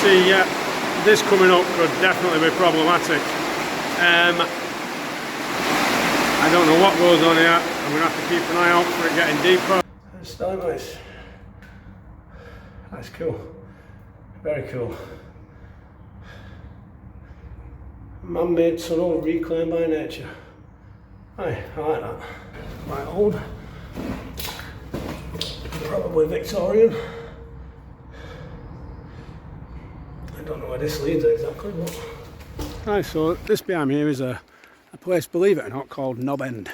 see, yeah, this coming up could definitely be problematic. I don't know what goes on here. I'm going to have to keep an eye out for it getting deeper. It's still nice. That's cool. Very cool. Man-made tunnel reclaimed by nature. Aye, I like that. Quite old. Probably Victorian. I don't know where this leads exactly, but... Right, so this behind me here is a place, believe it or not, called Knob End.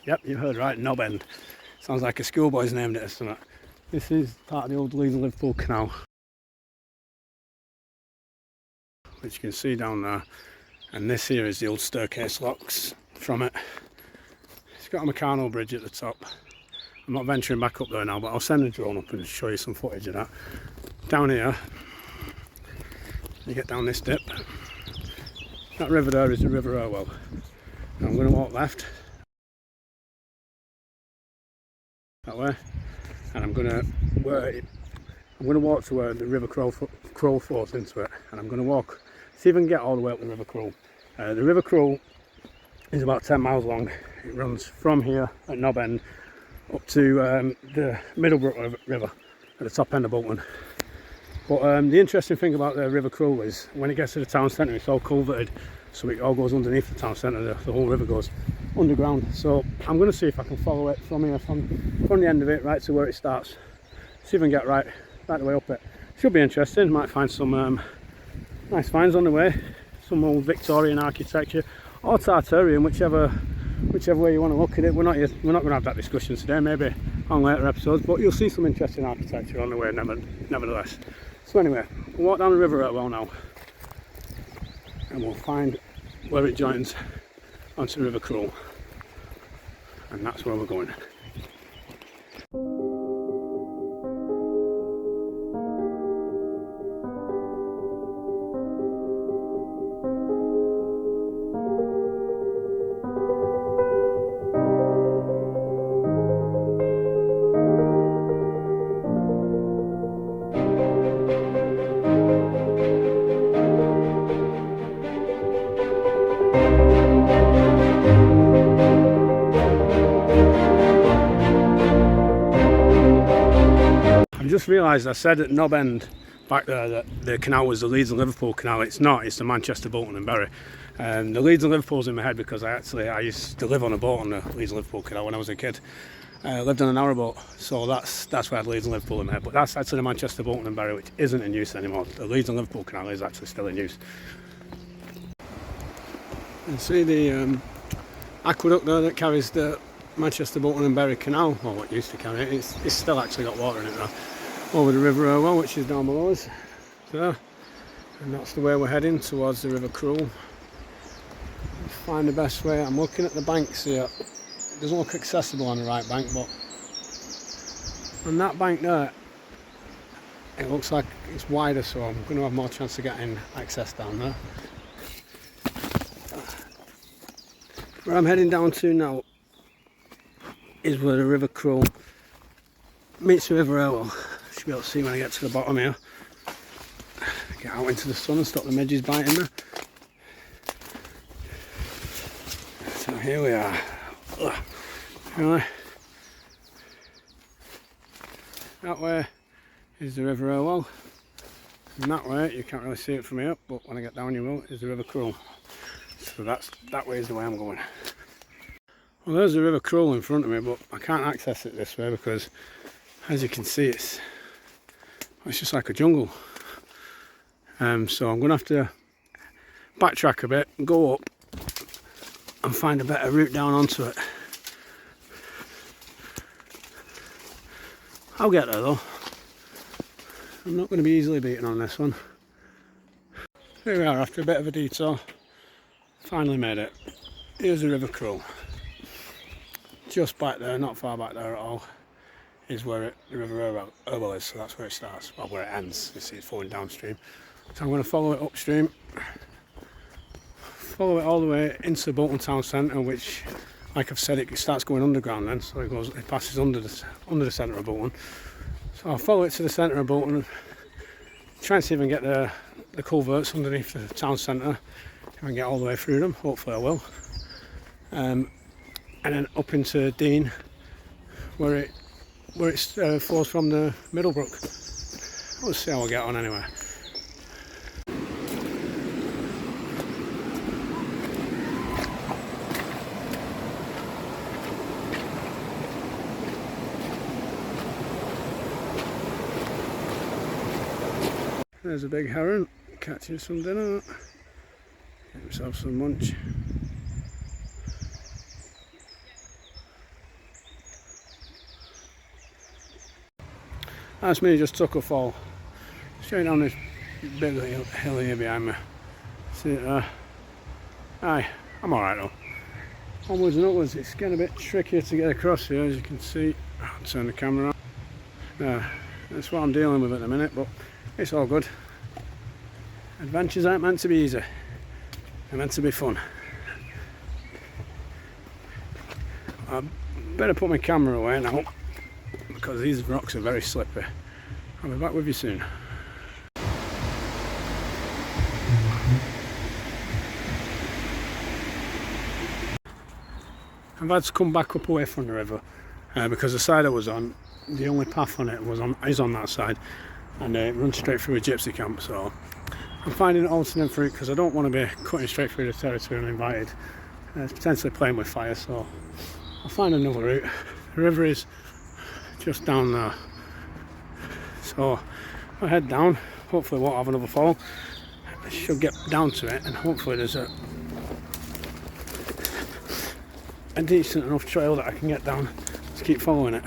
Yep, you heard right, Knob End. Sounds like a schoolboy's named it or something. This is part of the old Leeds and Liverpool canal, which you can see down there. And this here is the old staircase locks from it. It's got a Meccano bridge at the top. I'm not venturing back up there now, but I'll send a drone up and show you some footage of that. Down here, you get down this dip. That river there is the River Irwell. Now I'm going to walk left that way, and I'm going to walk to where the River Croal flows into it, and I'm going to walk, see if I can get all the way up the River Croal. The River Croal is about 10 miles long. It runs from here at Knob End up to the Middlebrook River at the top end of Bolton. But the interesting thing about the River Croal is when it gets to the town centre, it's all culverted, so it all goes underneath the town centre. The whole river goes underground. So I'm going to see if I can follow it from here, from the end of it right to where it starts. See if I can get right the way up it. Should be interesting. Might find some nice finds on the way. Some old Victorian architecture or Tartarian, whichever way you want to look at it. We're not going to have that discussion today. Maybe on later episodes, but you'll see some interesting architecture on the way nevertheless. So anyway, we'll walk down the River Irwell now, and we'll find where it joins onto the River Croal, and that's where we're going. I just realised I said at Knob End back there that the canal was the Leeds and Liverpool canal. It's not, it's the Manchester, Bolton and Bury. The Leeds and Liverpool's in my head because I used to live on a boat on the Leeds and Liverpool canal when I was a kid. I lived on an hour-boat, so that's why I had Leeds and Liverpool in my head. But that's actually the Manchester, Bolton and Bury, which isn't in use anymore. The Leeds and Liverpool canal is actually still in use. You can see the aqueduct there that carries the Manchester, Bolton and Bury canal, or what used to carry it. It's still actually got water in it now. Over the River Irwell, which is down below us there, and that's the way we're heading, towards the River Croal. Find the best way. I'm looking at the banks here. It doesn't look accessible on the right bank, but on that bank there it looks like it's wider, so I'm going to have more chance of getting access down there. Where I'm heading down to now is where the River Croal meets the River Irwell. Should be able to see when I get to the bottom here. Get out into the sun and stop the midges biting me. So here we are. Anyway, that way is the River Irwell, and that way you can't really see it from here, but when I get down you will, is the River Croal. So that way is the way I'm going. Well, there's the River Croal in front of me, but I can't access it this way because, as you can see, it's just like a jungle. So I'm going to have to backtrack a bit, go up and find a better route down onto it. I'll get there though. I'm not going to be easily beaten on this one. Here we are after a bit of a detour. Finally made it. Here's the River Croal. Just back there, not far back there at all, is where the River Irwell is, so that's where it starts, well, where it ends. You see it's flowing downstream. So I'm going to follow it upstream, follow it all the way into Bolton town centre, which, like I've said, it starts going underground then, so it passes under the centre of Bolton. So I'll follow it to the centre of Bolton, try and see if I can get there the culverts underneath the town centre. If I can get all the way through them, hopefully I will. And then up into Dean, where it flows from the Middlebrook. We'll see how I get on anyway. There's a big heron catching some dinner. Get himself some munch. That's me, just took a fall. Straight down this big hill here behind me. See it there? Aye, I'm alright though. Onwards and upwards, it's getting a bit trickier to get across here, as you can see. I'll turn the camera on. That's what I'm dealing with at the minute, but it's all good. Adventures aren't meant to be easy. They're meant to be fun. I better put my camera away now, because these rocks are very slippy. I'll be back with you soon. I've had to come back up away from the river because the side I was on, the only path on it is on that side, and it runs straight through a gypsy camp. So I'm finding an alternate route because I don't want to be cutting straight through the territory uninvited. It's potentially playing with fire, so I'll find another route. The river is just down there, so I'll head down. Hopefully won't have another fall. I should get down to it, and hopefully there's a decent enough trail that I can get down to keep following it.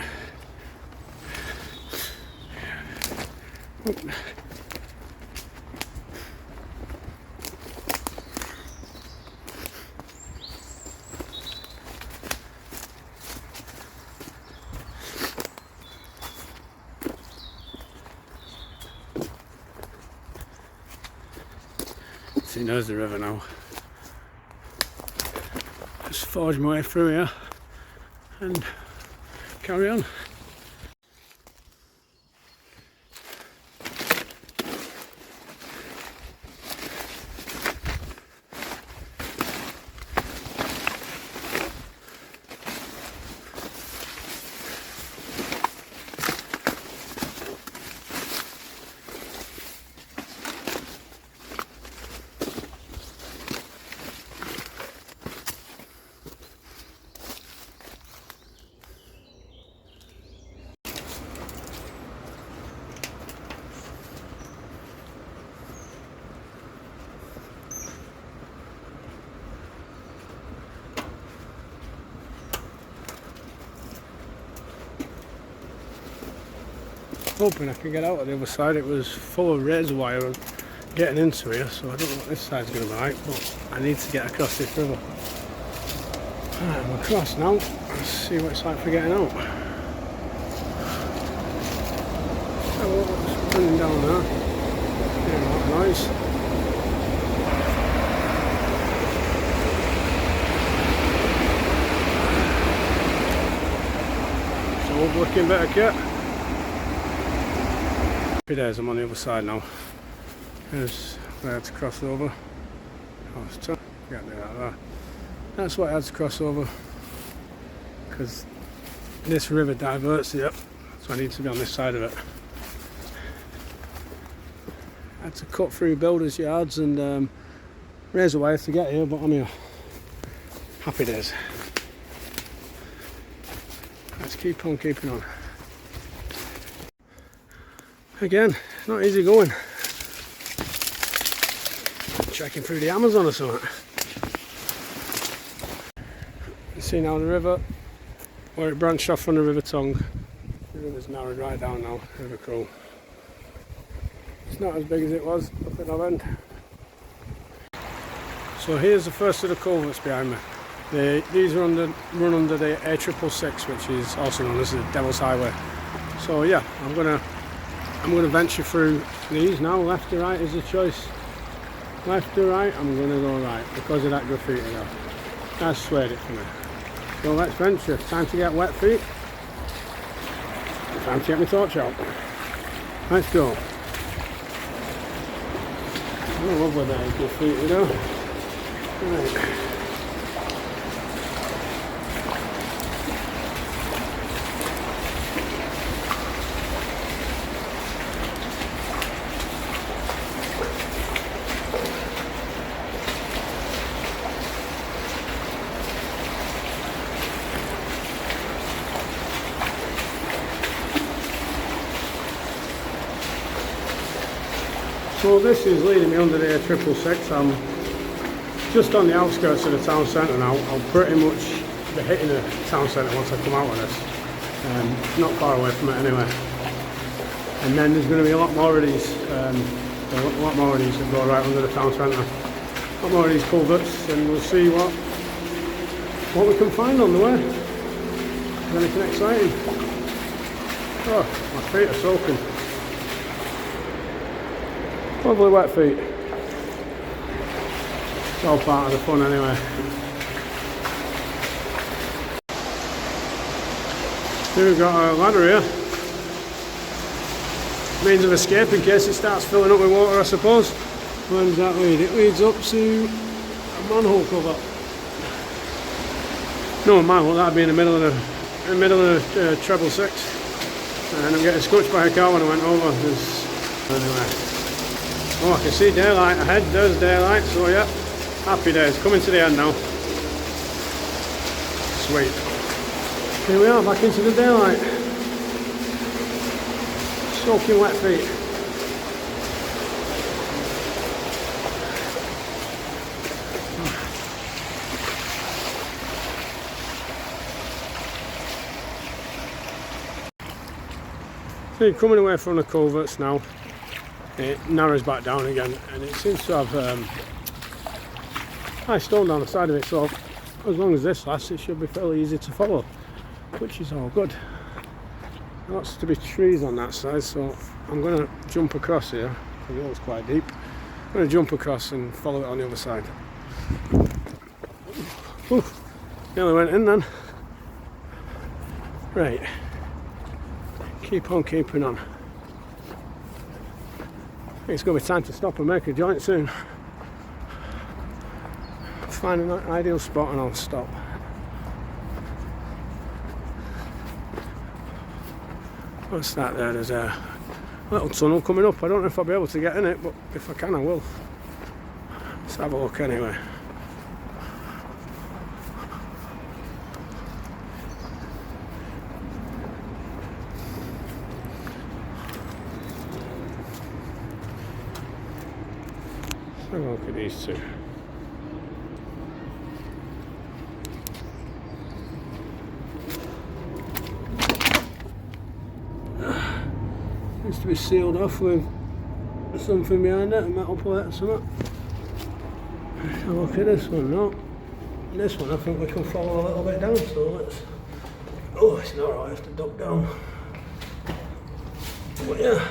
See, there's the river now. Just forge my way through here and carry on. Hoping I can get out of the other side. It was full of razor wire getting into here, so I don't know what this side's going to be like, but I need to get across this river. Alright, I'm across now. Let's see what it's like for getting out. Oh, what's running down there? Hearing a lot of noise. It's an old looking bit of kit. Happy days, I'm on the other side now. There's where I had to cross over. Oh, it's tough. Can't do that there. That's what I had to cross over, because this river diverts it up, so I need to be on this side of it. I had to cut through builders' yards and razor wire to get here, but I'm here. Happy days. Let's keep on keeping on. Again, not easy going. Trekking through the Amazon or something. You see now the river, where it branched off from the River Tongue. The river's narrowed right down now, River Croal. It's not as big as it was up at that end. So here's the first of the culverts behind me. These run under the A666, which is also known as the Devil's Highway. So yeah, I'm gonna venture through these now. Left or right is the choice. Left or right, I'm gonna go right because of that graffiti there. That's swayed it for me. So let's venture. Time to get wet feet. Time to get my torch out. Let's go. Oh, lovely there, good feet, you know. Right. So this is leading me under the A666. I'm just on the outskirts of the town centre now. I'll pretty much be hitting the town centre once I come out of this. Not far away from it anyway. And then there's going to be a lot more of these, that go right under the town centre. A lot more of these culverts, and we'll see what we can find on the way. Is anything exciting? Oh, my feet are soaking. Lovely wet feet. It's all part of the fun anyway. So we've got a ladder here. Means of escape in case it starts filling up with water, I suppose. Where does that lead? It leads up to a manhole cover. No, a manhole, that'd be in the middle of the treble six. And I'm getting scotched by a car when I went over. Anyway. Oh, I can see daylight ahead. There's daylight, so yeah, happy days. Coming to the end now. Sweet. Here we are, back into the daylight. Soaking wet feet. So you're coming away from the culverts now. It narrows back down again, and it seems to have high stone down the side of it, so as long as this lasts it should be fairly easy to follow, which is all good. Lots to be trees on that side, so I'm going to jump across here because it looks quite deep. I'm going to jump across and follow it on the other side. Ooh, nearly went in then. Right, keep on keeping on. I think it's going to be time to stop and make a joint soon. Find an ideal spot and I'll stop. What's that there? There's a little tunnel coming up. I don't know if I'll be able to get in it, but if I can I will. Let's have a look anyway. Have a look at these two. Used to be sealed off with something behind it, a metal plate or something. Have a look at this one, no. This one I think we can follow a little bit down, so let's... Oh, it's not right, I have to duck down. But yeah.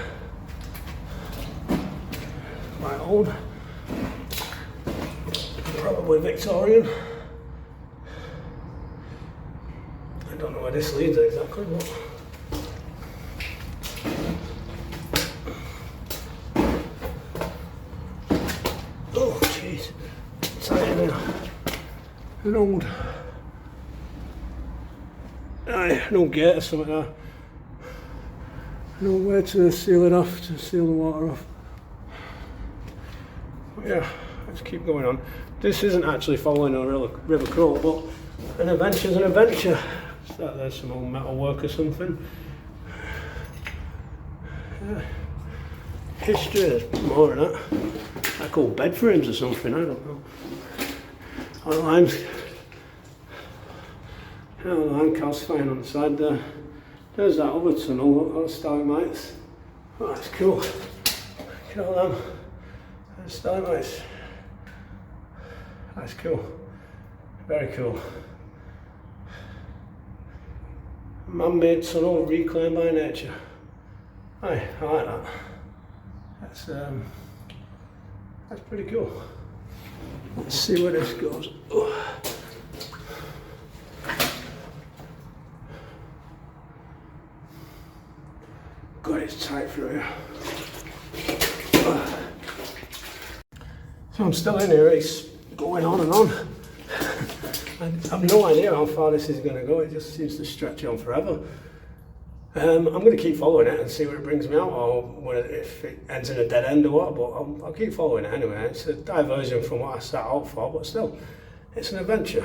Quite old. Probably Victorian. I don't know where this leads exactly, but oh jeez, tight in there. An old gate or something there. No way to seal it off, to seal the water off. But yeah, let's keep going on. This isn't actually following a river Croal, but an adventure's an adventure. So there's some old metal work or something. Yeah. History, there's more of that. Like old bed frames or something, I don't know. Oh, the lime's... Yeah, the lime calcifying on the side there. There's that other tunnel, look, all the stalagmites. Oh, that's cool. Look at all them. There's stalagmites. That's cool. Very cool. Man-made tunnel reclaimed by nature. Aye, I like that. That's pretty cool. Let's see where this goes. Oh. God, it's tight through here. So I'm still in here, it's going on and on. I have no idea how far this is going to go, it just seems to stretch on forever. I'm going to keep following it and see where it brings me out, or if it ends in a dead end or what, but I'll keep following it anyway. It's a diversion from what I set out for, but still, it's an adventure.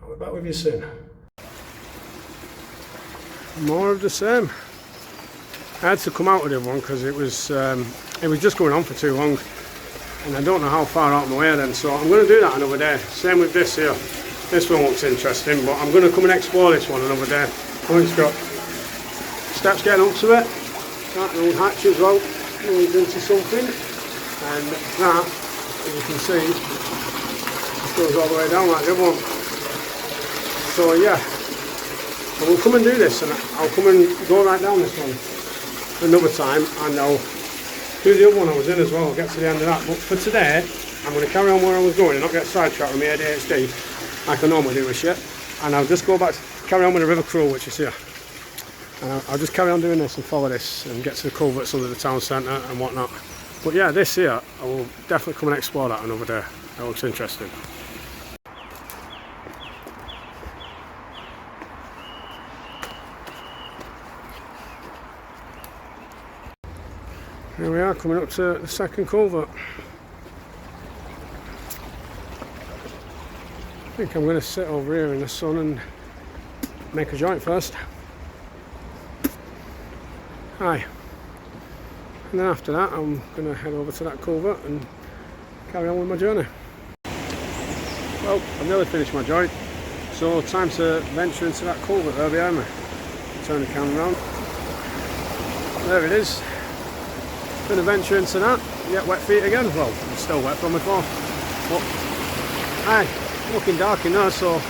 I'll be back with you soon. More of the same. I had to come out with one because it was just going on for too long, and I don't know how far out of my way then, so I'm going to do that another day. Same with this here. This one looks interesting, but I'm going to come and explore this one another day. Oh, it's got steps getting up to it, that little hatch as well leads into something, and that, as you can see, just goes all the way down like the other one. So yeah, I will come and do this, and I'll come and go right down this one another time, and I'll do the other one I was in as well. I'll get to the end of that, but for today I'm going to carry on where I was going and not get sidetracked with my ADHD like I normally do with shit, and I'll just go back to carry on with the River Croal, which is here. I'll just carry on doing this and follow this and get to the culverts under the town centre and whatnot. But yeah, this here, I will definitely come and explore that another day. That looks interesting. Here we are, coming up to the second culvert. I think I'm going to sit over here in the sun and make a joint first. Hi. And then after that I'm going to head over to that culvert and carry on with my journey. Well, I've nearly finished my joint, so time to venture into that culvert there behind me. Turn the camera around. There it is. Going to venture into that, get wet feet again. Well, I'm still wet from before. But, aye, looking dark in there, so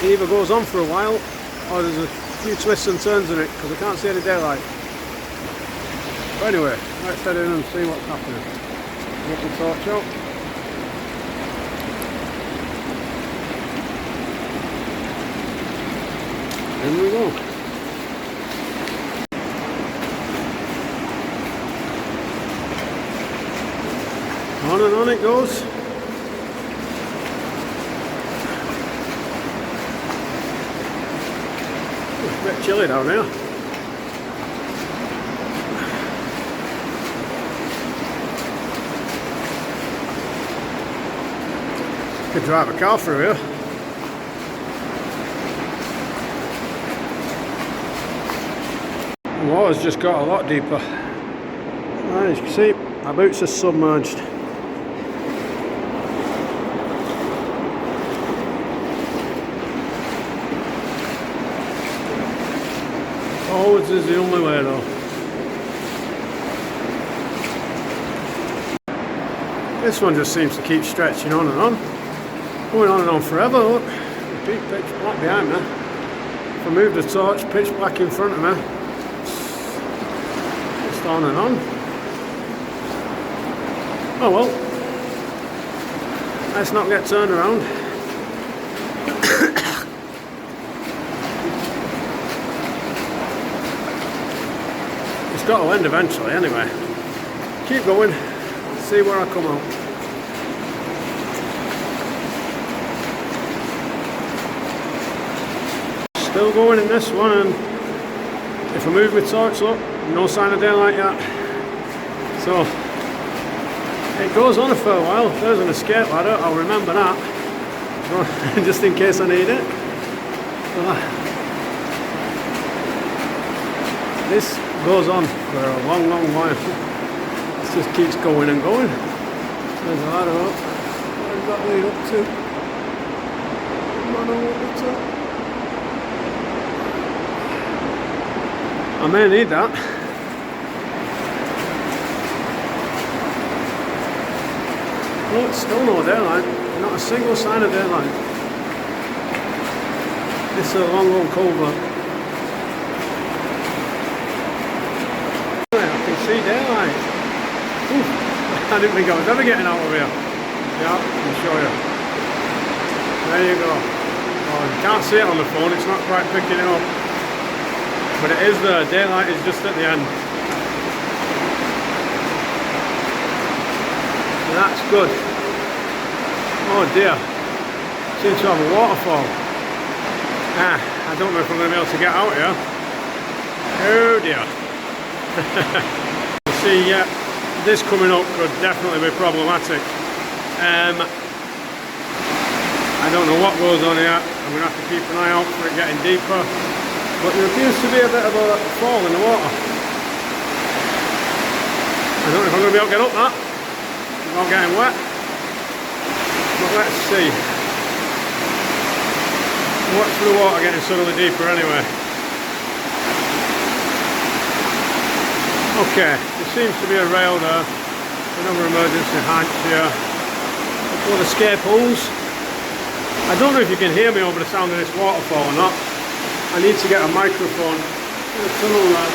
it either goes on for a while or there's a few twists and turns in it because I can't see any daylight. But anyway, let's head in and see what's happening. Get the torch out. In we go. On and on it goes. It's a bit chilly down here. Could drive a car through here. The water's just got a lot deeper. As you can see, my boots are submerged. Forwards is the only way though. This one just seems to keep stretching on and on. Going on and on forever, look. Pitch black behind me. If I move the torch, pitch black in front of me. Just on and on. Oh well. Let's not get turned around. It's got to end eventually anyway. Keep going, see where I come out. Still going in this one, and if I move my torch, look, no sign of daylight yet. So it goes on for a while. If there's an escape ladder, I'll remember that. Just in case I need it. This goes on for a long, long while. It just keeps going and going. There's a ladder up. What does that lead up to? I don't know what it's up. I may need that. Oh, it's still no daylight. Not a single sign of daylight. This is a long old culvert. I can see daylight. Ooh, I didn't think I was ever getting out of here. Yeah, I'll show you. There you go. Oh, you can't see it on the phone, it's not quite picking it up. But it is there, daylight is just at the end. That's good. Oh dear. Seems to have a waterfall. I don't know if I'm going to be able to get out here. Oh dear. You see, this coming up could definitely be problematic. I don't know what goes on here. I'm going to have to keep an eye out for it getting deeper. But there appears to be a bit of a fall in the water. I don't know if I'm going to be able to get up that without getting wet. But let's see. Watch for the water getting suddenly deeper anyway. Okay, there seems to be a rail there. Another emergency hatch here. Couple of escape holes. I don't know if you can hear me over the sound of this waterfall or not. I need to get a microphone in the tunnel there.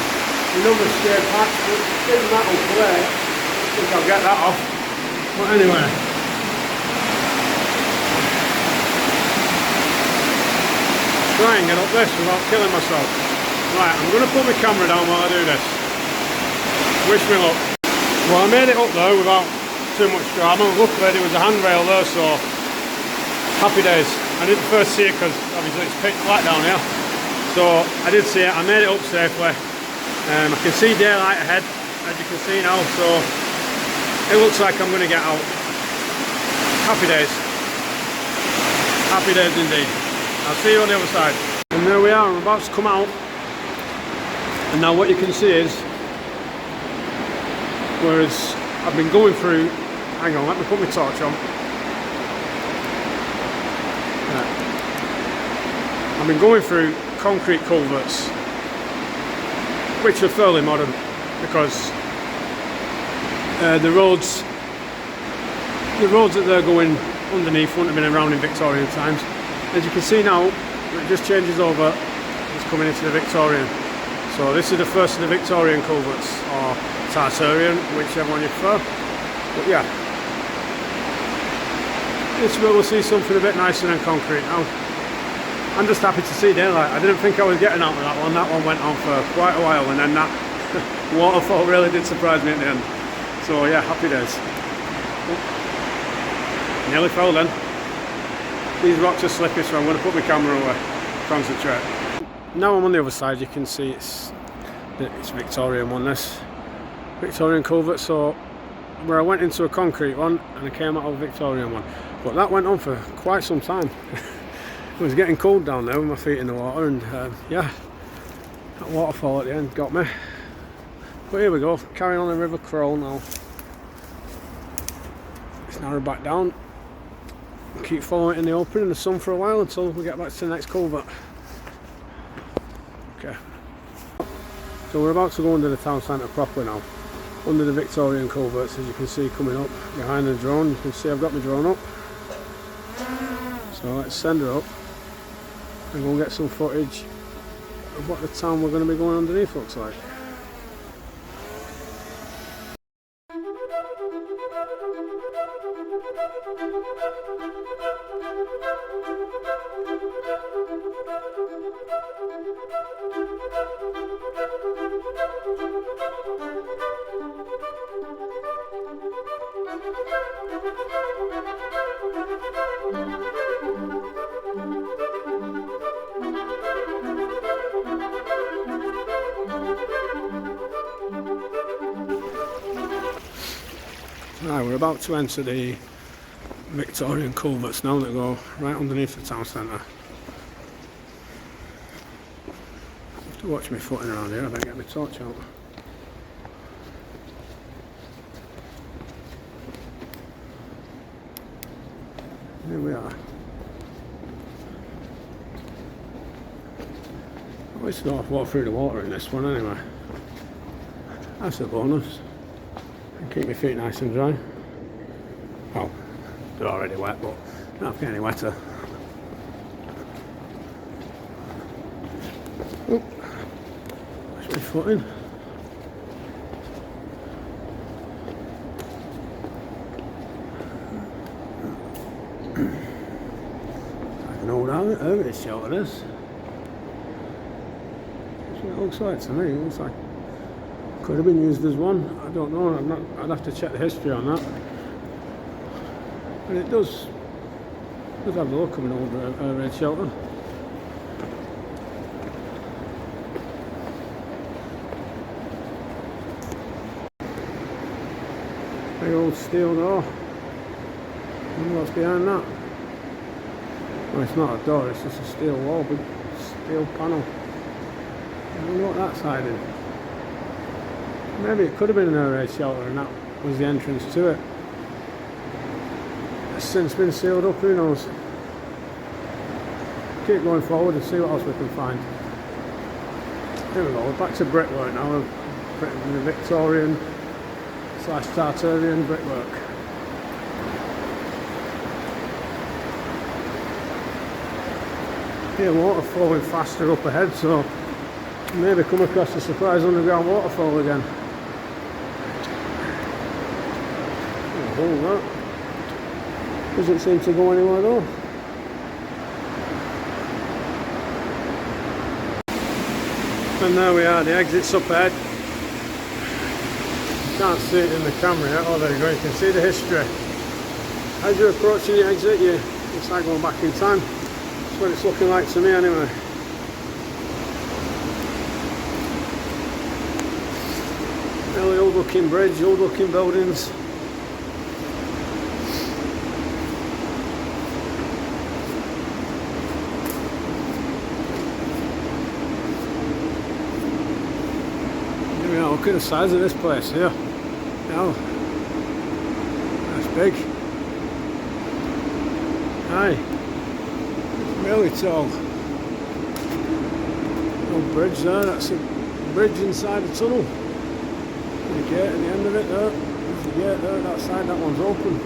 Another escape hatch, but in that will play. I think I'll get that off. But anyway. Try and get up this without killing myself. Right, I'm going to put my camera down while I do this. Wish me luck. Well, I made it up though without too much drama. Luckily there was a handrail there, so happy days. I didn't first see it because obviously it's pitch black down here. So I did see it, I made it up safely. I can see daylight ahead, as you can see now, so it looks like I'm going to get out. Happy days. Happy days indeed. I'll see you on the other side. And there we are, I'm about to come out. And now what you can see is, whereas I've been going through, hang on, let me put my torch on. I've been going through concrete culverts, which are fairly modern, because the roads that they're going underneath wouldn't have been around in Victorian times. As you can see now, it just changes over, it's coming into the Victorian. So this is the first of the Victorian culverts, or Subterranean, whichever one you prefer. But yeah, it's where we'll see something a bit nicer than concrete now. I'm just happy to see daylight. I didn't think I was getting out with that one. That one went on for quite a while, and then that waterfall really did surprise me at the end. So yeah, happy days. Oh, nearly fell then. These rocks are slippy, so I'm going to put my camera away. Concentrate. Now I'm on the other side. You can see it's Victorian one. This Victorian culvert. So where I went into a concrete one and I came out of a Victorian one, but that went on for quite some time. It was getting cold down there with my feet in the water, and yeah, that waterfall at the end got me. But here we go, carrying on the River Croal now. It's narrowed back down. We'll keep following it in the open in the sun for a while until we get back to the next culvert. Okay. So we're about to go under the town centre properly now. Under the Victorian culverts, as you can see coming up behind the drone. You can see I've got my drone up. So let's send her up and go and get some footage of what the town we're going to be going underneath looks like. Right, we're about to enter the Victorian culverts now that go right underneath the town centre. I have to watch my footing around here, I better get my torch out. Here we are. I always don't have to walk through the water in this one anyway. That's a bonus. And keep my feet nice and dry. Well, they're already wet, but not have to get any wetter. Oh, that's my footing. Like an old hermit shelter, this. That's what it looks like to me. It looks like could have been used as one. I don't know. I'd have to check the history on that. And it does have the look of an old red shelter. Big old steel door. I wonder what's behind that. Well, it's not a door, it's just a steel wall, big steel panel. I wonder what that's hiding. Maybe it could have been an air raid shelter and that was the entrance to it. It's since been sealed up, who knows. Keep going forward and see what else we can find. Here we go, we're back to brickwork now. We're in the Victorian / Tartarian brickwork. Here, water flowing faster up ahead, so maybe come across a surprise underground waterfall again. Hold that. Doesn't seem to go anywhere though. And there we are, the exit's up ahead. You can't see it in the camera yet. Oh, there you go, you can see the history. As you're approaching the exit, it's like going back in time. That's what it's looking like to me anyway. Really old looking bridge, old looking buildings. Look at the size of this place here. Now, that's big. Aye, it's really tall. No bridge there, that's a bridge inside a tunnel. The gate at the end of it there. There's the gate there, that side, that one's open.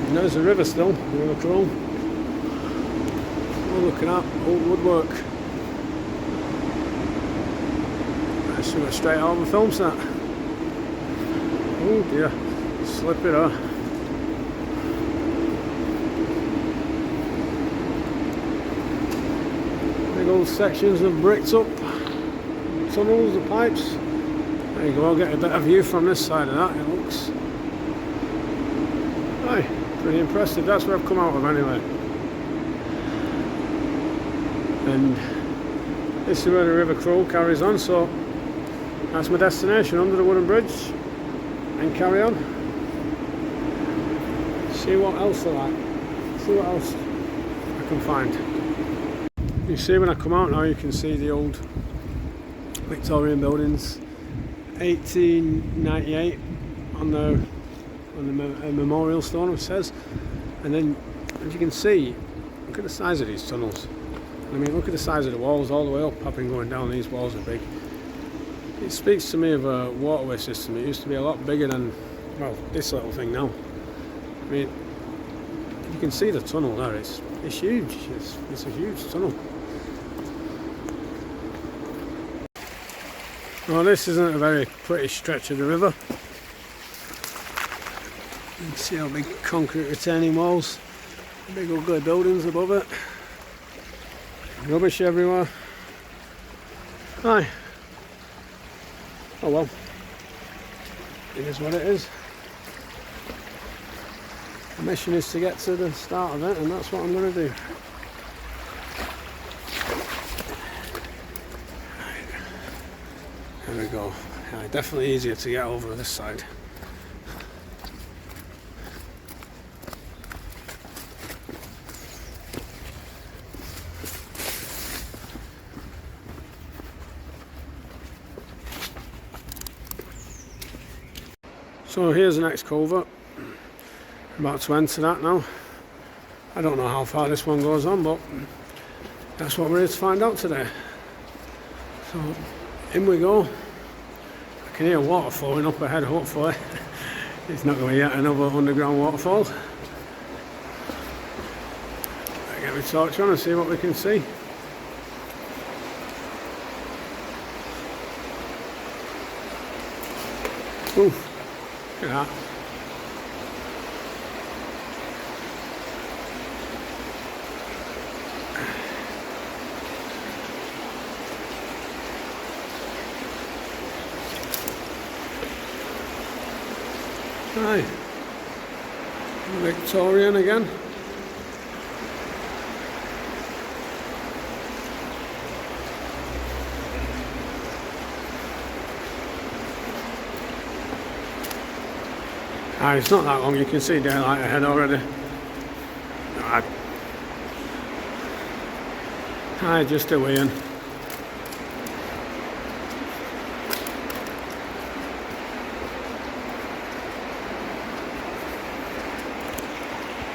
And there's the river still, the River Croal. We're looking at old woodwork. So we're straight out of the film set. Oh dear, slippery there. Big old sections of bricked up tunnels, the pipes. There you go, I'll get a better view from this side of that, it looks. Aye, pretty impressive, that's where I've come out of anyway. And this is where the River Croal carries on, so that's my destination, under the wooden bridge, and carry on. See what else I like, see what else I can find. You see when I come out now, you can see the old Victorian buildings, 1898 on the memorial stone, it says. And then, as you can see, look at the size of these tunnels. I mean, look at the size of the walls all the way up. I've been going down, these walls are big. It speaks to me of a waterway system. It used to be a lot bigger than, well, this little thing now. I mean, you can see the tunnel there, it's huge, it's a huge tunnel. Well, this isn't a very pretty stretch of the river. You can see how big concrete retaining walls, big ugly buildings above it. Rubbish everywhere. Aye. Oh well, it is what it is. The mission is to get to the start of it, and that's what I'm going to do. There we go. Yeah, definitely easier to get over this side. So here's the next culvert. I'm about to enter that now. I don't know how far this one goes on, but that's what we're here to find out today. So in we go. I can hear water flowing up ahead, hopefully. It's not going to be yet another underground waterfall. I'll get my torch on and see what we can see. Oof. Look at that. Right, Victorian again. It's not that long, you can see daylight ahead already. Just a wee in.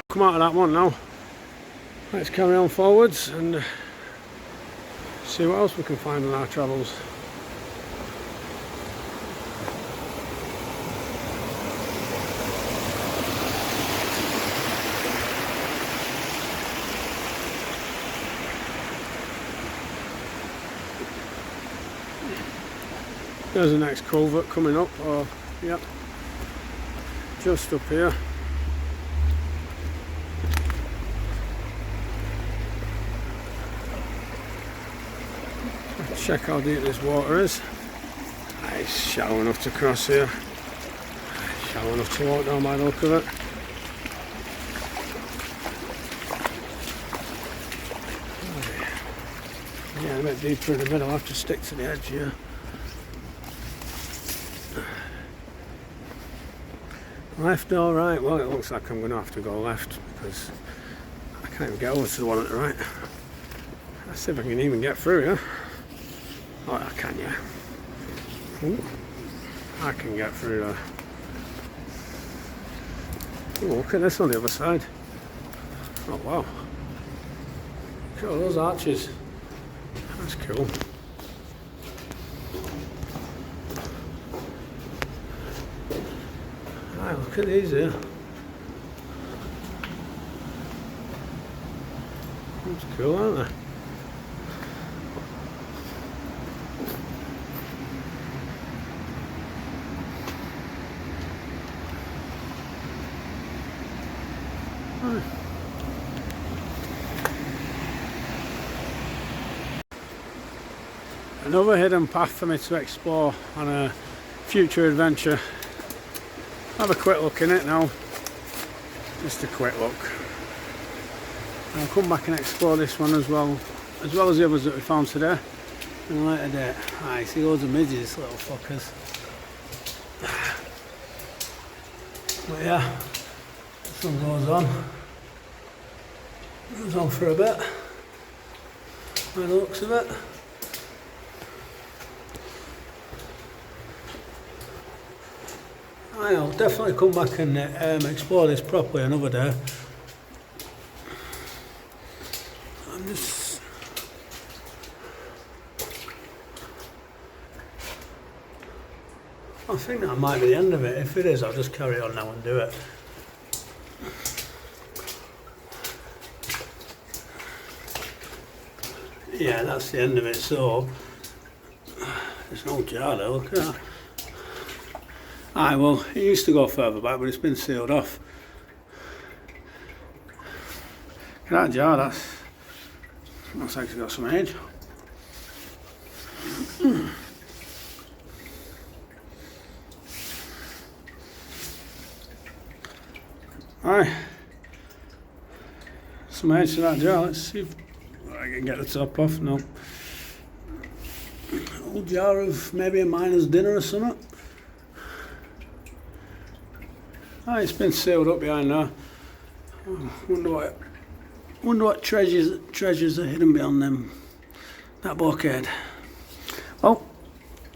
Come out of that one now. Let's carry on forwards and see what else we can find on our travels. There's the next culvert coming up, yep, just up here. Check how deep this water is. It's shallow enough to cross here. Shallow enough to walk down by the look of it. Yeah, a bit deeper in the middle. I have to stick to the edge here. Left or right? Well, it looks like I'm going to have to go left because I can't even get over to the one at the right. Let's see if I can even get through here. Oh, I can, yeah. Ooh, I can get through there. Oh, look at this on the other side. Oh, wow. Look at all those arches. That's cool. Right, look at these here. That's cool, aren't they? Right. Another hidden path for me to explore on a future adventure. Have a quick look in it now. Just a quick look. I'll come back and explore this one as well as the others that we found today in a later date. I see loads of midges, little fuckers. But yeah, this one goes on. Goes on for a bit. By the looks of it. I'll definitely come back and explore this properly another day. I think that might be the end of it. If it is, I'll just carry on now and do it. Yeah, that's the end of it. So there's no jar there, look at that. Aye, well, it used to go further back, but it's been sealed off. Look at that jar, looks like it's got some age. Aye, some age to that jar. Let's see if I can get the top off. No. Old jar of maybe a miner's dinner or something. Ah, it's been sealed up behind there. Oh, wonder what treasures are hidden beyond them. That blockade. Oh,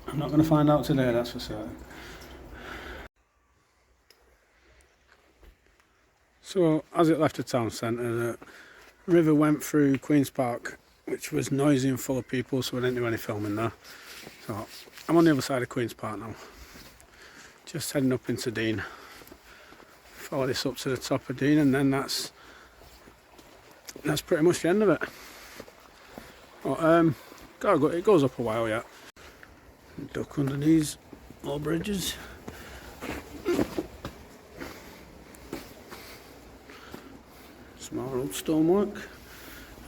I'm not going to find out today, that's for certain. So, as it left the town centre, the river went through Queen's Park, which was noisy and full of people, so we didn't do any filming there. So, I'm on the other side of Queen's Park now. Just heading up into Dean. Follow this up to the top of Dean, and then that's pretty much the end of it. But, it goes up a while yet. Duck under these old bridges. Some more old stonework.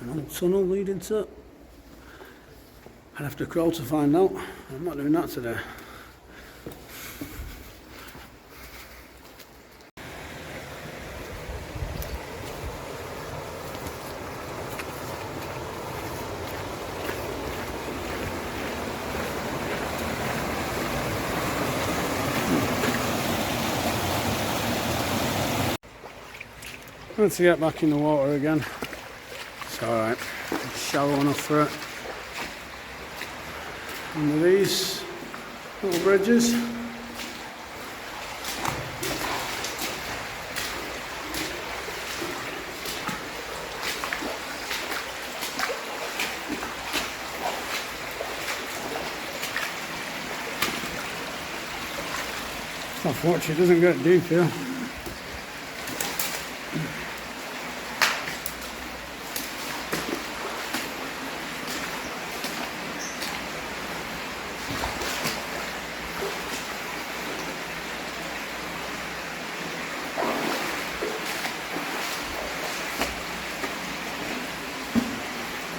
An old tunnel leading to it. I'd have to crawl to find out. I'm not doing that today. Once I get back in the water again, it's alright, it's shallow enough for it. Under these little bridges. Unfortunately, it doesn't get deep here.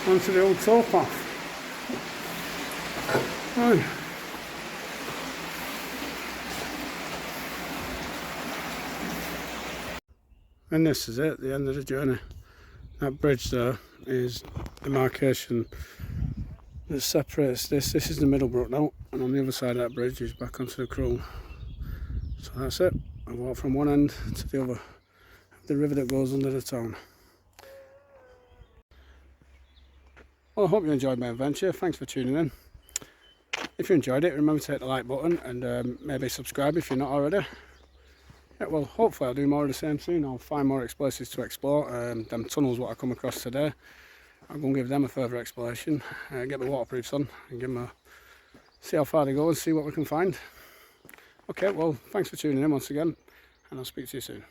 Onto the old towpath. Right. And this is it, the end of the journey. That bridge there is the marcation that separates this. This is the middle brook now, and on the other side of that bridge is back onto the Croal. So that's it. I walk from one end to the other of the river that goes under the town. Well, I hope you enjoyed my adventure. Thanks for tuning in. If you enjoyed it, remember to hit the like button and maybe subscribe if you're not already. Yeah, well, hopefully I'll do more of the same soon. I'll find more explosives to explore. Them tunnels what I come across today, I'm going to give them a further exploration. Get the waterproofs on and give them a see how far they go and see what we can find. Okay, well, thanks for tuning in once again, and I'll speak to you soon.